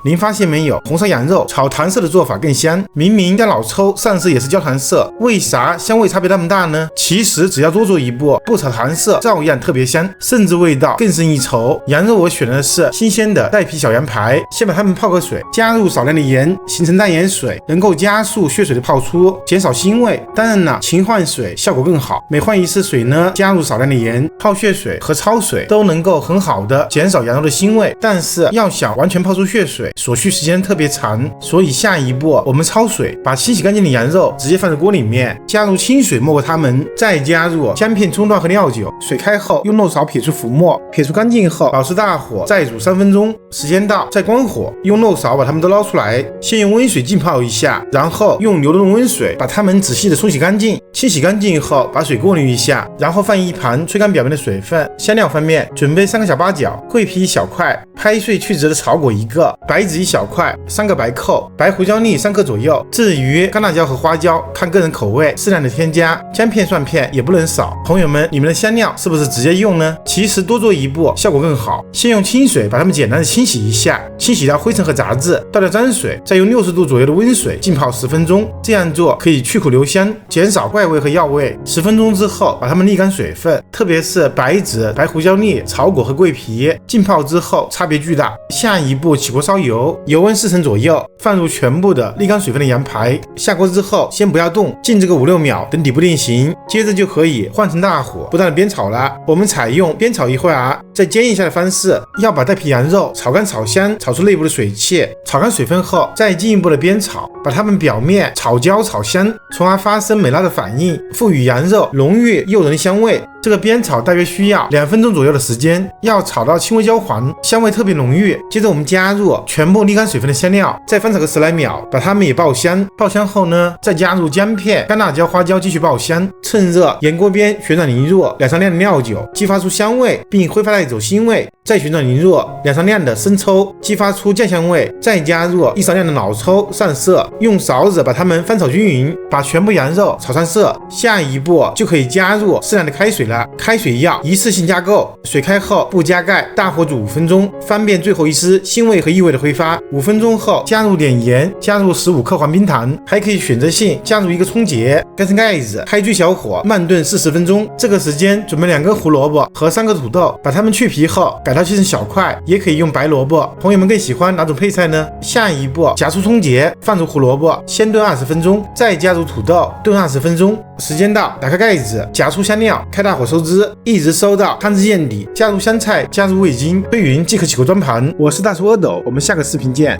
您发现没有，红烧羊肉炒糖色的做法更香。明明叫老抽，上色也是焦糖色，为啥香味差别那么大呢？其实只要多做一步，不炒糖色照样特别香，甚至味道更胜一筹。羊肉我选的是新鲜的带皮小羊排，先把它们泡个水，加入少量的盐，形成淡盐水，能够加速血水的泡出，减少腥味。当然了，勤换水效果更好，每换一次水呢，加入少量的盐，泡血水和焯水都能够很好的减少羊肉的腥味。但是要想完全泡出血水，所需时间特别长，所以下一步我们焯水，把清洗干净的羊肉直接放在锅里面，加入清水没过它们，再加入姜片、葱段和料酒。水开后，用漏勺撇出浮沫，撇除干净后，保持大火再煮3分钟。时间到，再关火，用漏勺把它们都捞出来，先用温水浸泡一下，然后用流动的温水把它们仔细的冲洗干净。清洗干净后，把水过滤一下，然后放一盘吹干表面的水分。香料方面，准备3个小八角，桂皮1小块，拍碎去籽的草果1个，白芷1小块，3个白蔻，白胡椒粒3克左右。至于干辣椒和花椒，看个人口味，适量的添加。姜片、蒜片也不能少。朋友们，你们的香料是不是直接用呢？其实多做一步效果更好。先用清水把它们简单的清洗一下，清洗掉灰尘和杂质，倒掉沾水，再用60度左右的温水浸泡10分钟。这样做可以去苦留香，减少怪味和药味。10分钟之后，把它们沥干水分，特别是白芷、白胡椒粒、草果和桂皮，浸泡之后差别巨大。下一步起锅烧油，油温4成左右，放入全部的沥干水分的羊排。下锅之后先不要动，静这个5-6秒，等底部定型，接着就可以换成大火，不断的煸炒了。我们采用煸炒一会儿再煎一下的方式，要把带皮羊肉炒干炒香，炒出内部的水汽。炒干水分后，再进一步的煸炒，把它们表面炒焦炒香，从而发生美辣的反应，赋予羊肉浓郁诱人的香味。这个煸炒大约需要2分钟左右的时间，要炒到轻微焦黄，香味特别浓郁。接着我们加入全部沥干水分的香料，再翻炒个10来秒，把它们也爆香。爆香后呢，再加入姜片、干辣椒、花椒继续爆香。趁热沿锅边旋转凝入2-3量的料酒，激发出香味，并挥发带走腥味。再旋转凝入2-3量的生抽，激发出酱香味。再加入1勺量的老抽上色，用勺子把它们翻炒均匀，把全部羊肉炒上色。下一步就可以加入适量的开水了，开水要一次性加够。水开后不加盖，大火煮5分钟，方便最后一丝腥味和异味的挥发。5分钟后加入点盐，加入15克黄冰糖，还可以选择性加入1个葱节，盖上盖子，开最小火慢炖40分钟。这个时间准备2根胡萝卜和3个土豆，把它们去皮后改刀切成小块，也可以用白萝卜。朋友们更喜欢哪种配菜呢？下一步夹出葱节，放入胡萝卜，先炖20分钟，再加入土豆炖20分钟。时间到，打开盖子，夹出香料，开大火收汁，一直收到汤汁见底，加入香菜，加入味精，推匀即可起锅装盘。我是大厨阿斗，我们下个视频见。